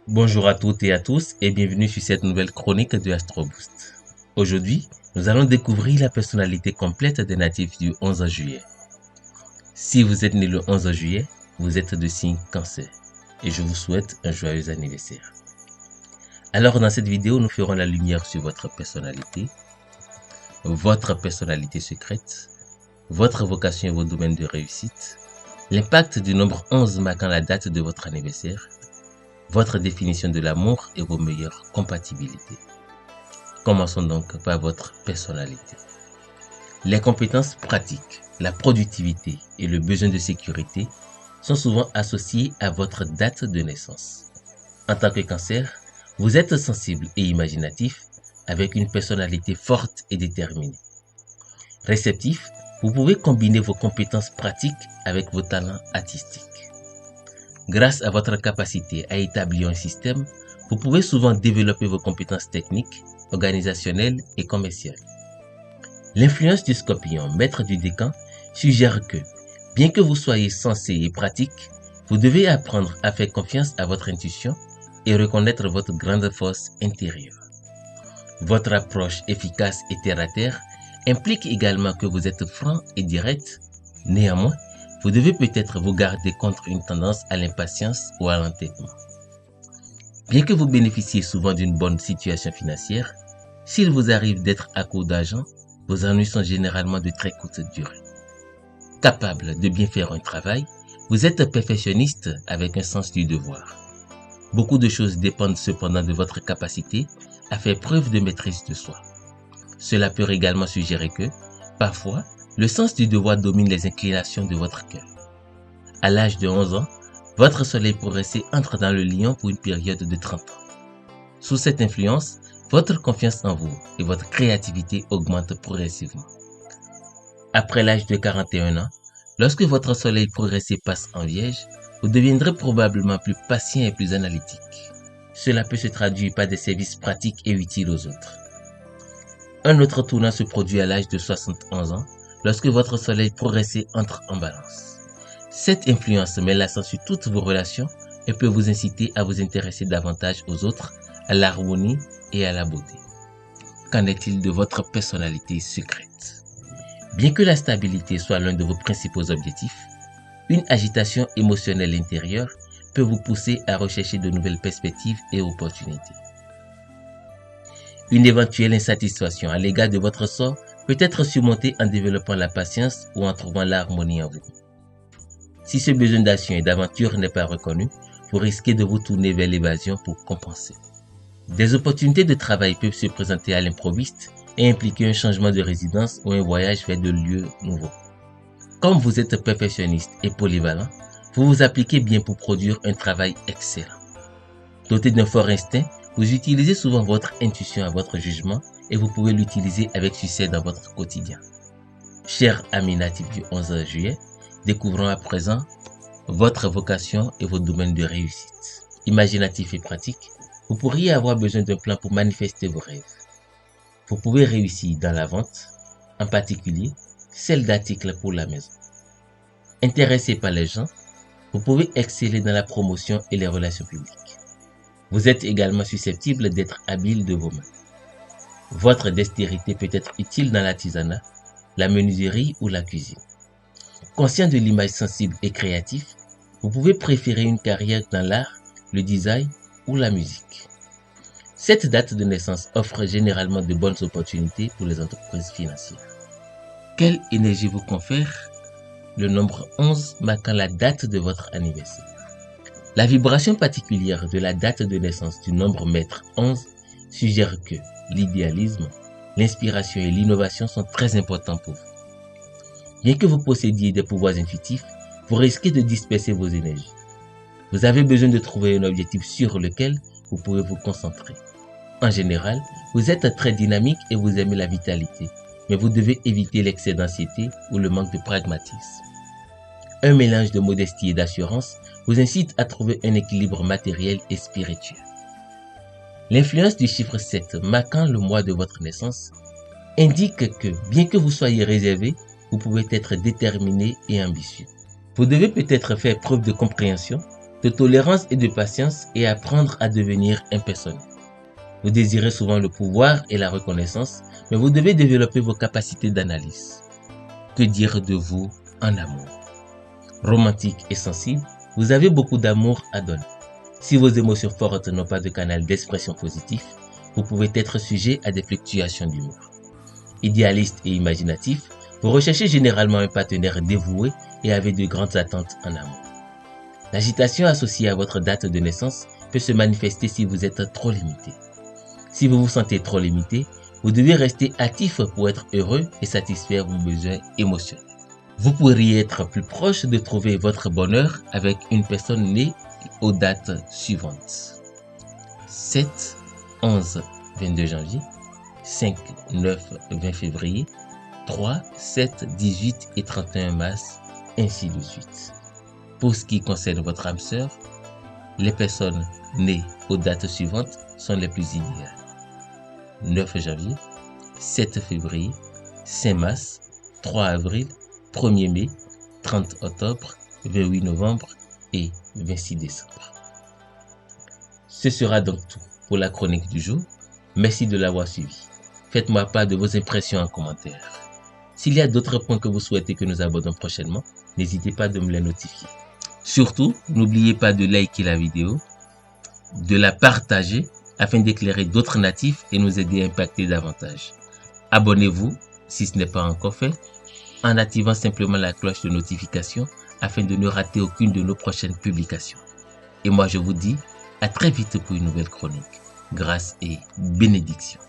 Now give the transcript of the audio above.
Bonjour à toutes et à tous et bienvenue sur cette nouvelle chronique de AstroBoost. Aujourd'hui, nous allons découvrir la personnalité complète des natifs du 11 juillet. Si vous êtes né le 11 juillet, vous êtes de signe Cancer et je vous souhaite un joyeux anniversaire. Alors dans cette vidéo, nous ferons la lumière sur votre personnalité secrète, votre vocation et vos domaines de réussite, l'impact du nombre 11 marquant la date de votre anniversaire, votre définition de l'amour et vos meilleures compatibilités. Commençons donc par votre personnalité. Les compétences pratiques, la productivité et le besoin de sécurité sont souvent associés à votre date de naissance. En tant que Cancer, vous êtes sensible et imaginatif avec une personnalité forte et déterminée. Réceptif, vous pouvez combiner vos compétences pratiques avec vos talents artistiques. Grâce à votre capacité à établir un système, vous pouvez souvent développer vos compétences techniques, organisationnelles et commerciales. L'influence du Scorpion, maître du décan, suggère que, bien que vous soyez sensé et pratique, vous devez apprendre à faire confiance à votre intuition et reconnaître votre grande force intérieure. Votre approche efficace et terre-à-terre implique également que vous êtes franc et direct. Néanmoins, vous devez peut-être vous garder contre une tendance à l'impatience ou à l'entêtement. Bien que vous bénéficiez souvent d'une bonne situation financière, s'il vous arrive d'être à court d'argent, vos ennuis sont généralement de très courte durée. Capable de bien faire un travail, vous êtes perfectionniste avec un sens du devoir. Beaucoup de choses dépendent cependant de votre capacité à faire preuve de maîtrise de soi. Cela peut également suggérer que, parfois, le sens du devoir domine les inclinations de votre cœur. À l'âge de 11 ans, votre soleil progressé entre dans le lion pour une période de 30 ans. Sous cette influence, votre confiance en vous et votre créativité augmentent progressivement. Après l'âge de 41 ans, lorsque votre soleil progressé passe en Vierge, vous deviendrez probablement plus patient et plus analytique. Cela peut se traduire par des services pratiques et utiles aux autres. Un autre tournant se produit à l'âge de 71 ans, lorsque votre soleil progressé entre en balance. Cette influence met l'accent sur toutes vos relations et peut vous inciter à vous intéresser davantage aux autres, à l'harmonie et à la beauté. Qu'en est-il de votre personnalité secrète? Bien que la stabilité soit l'un de vos principaux objectifs, une agitation émotionnelle intérieure peut vous pousser à rechercher de nouvelles perspectives et opportunités. Une éventuelle insatisfaction à l'égard de votre sort peut être surmontée en développant la patience ou en trouvant l'harmonie en vous. Si ce besoin d'action et d'aventure n'est pas reconnu, vous risquez de vous tourner vers l'évasion pour compenser. Des opportunités de travail peuvent se présenter à l'improviste et impliquer un changement de résidence ou un voyage vers de lieux nouveaux. Comme vous êtes perfectionniste et polyvalent, vous vous appliquez bien pour produire un travail excellent. Doté d'un fort instinct, vous utilisez souvent votre intuition à votre jugement et vous pouvez l'utiliser avec succès dans votre quotidien. Chers amis natifs du 11 juillet, découvrons à présent votre vocation et vos domaines de réussite. Imaginatif et pratique, vous pourriez avoir besoin d'un plan pour manifester vos rêves. Vous pouvez réussir dans la vente, en particulier celle d'articles pour la maison. Intéressé par les gens, vous pouvez exceller dans la promotion et les relations publiques. Vous êtes également susceptible d'être habile de vos mains. Votre dextérité peut être utile dans l'artisanat, la menuiserie ou la cuisine. Conscient de l'image sensible et créatif, vous pouvez préférer une carrière dans l'art, le design ou la musique. Cette date de naissance offre généralement de bonnes opportunités pour les entreprises financières. Quelle énergie vous confère le nombre 11 marquant la date de votre anniversaire? La vibration particulière de la date de naissance du nombre maître 11 suggère que l'idéalisme, l'inspiration et l'innovation sont très importants pour vous. Bien que vous possédiez des pouvoirs intuitifs, vous risquez de disperser vos énergies. Vous avez besoin de trouver un objectif sur lequel vous pouvez vous concentrer. En général, vous êtes très dynamique et vous aimez la vitalité, mais vous devez éviter l'excès d'anxiété ou le manque de pragmatisme. Un mélange de modestie et d'assurance vous incite à trouver un équilibre matériel et spirituel. L'influence du chiffre 7 marquant le mois de votre naissance indique que, bien que vous soyez réservé, vous pouvez être déterminé et ambitieux. Vous devez peut-être faire preuve de compréhension, de tolérance et de patience et apprendre à devenir impersonnel. Vous désirez souvent le pouvoir et la reconnaissance, mais vous devez développer vos capacités d'analyse. Que dire de vous en amour? Romantique et sensible, vous avez beaucoup d'amour à donner. Si vos émotions fortes n'ont pas de canal d'expression positif, vous pouvez être sujet à des fluctuations d'humour. Idéaliste et imaginatif, vous recherchez généralement un partenaire dévoué et avec de grandes attentes en amour. L'agitation associée à votre date de naissance peut se manifester si vous êtes trop limité. Si vous vous sentez trop limité, vous devez rester actif pour être heureux et satisfaire vos besoins émotionnels. Vous pourriez être plus proche de trouver votre bonheur avec une personne née aux dates suivantes: 7, 11, 22 janvier, 5, 9, 20 février, 3, 7, 18 et 31 mars, ainsi de suite. Pour ce qui concerne votre âme sœur, les personnes nées aux dates suivantes sont les plus idéales: 9 janvier, 7 février, 5 mars, 3 avril, 1er mai, 30 octobre, 28 novembre et 26 décembre. Ce sera donc tout pour la chronique du jour. Merci de l'avoir suivi. Faites-moi part de vos impressions en commentaire. S'il y a d'autres points que vous souhaitez que nous abordons prochainement, n'hésitez pas de me les notifier. Surtout, n'oubliez pas de liker la vidéo, de la partager afin d'éclairer d'autres natifs et nous aider à impacter davantage. Abonnez-vous si ce n'est pas encore fait en activant simplement la cloche de notification afin de ne rater aucune de nos prochaines publications. Et moi je vous dis à très vite pour une nouvelle chronique. Grâce et bénédiction.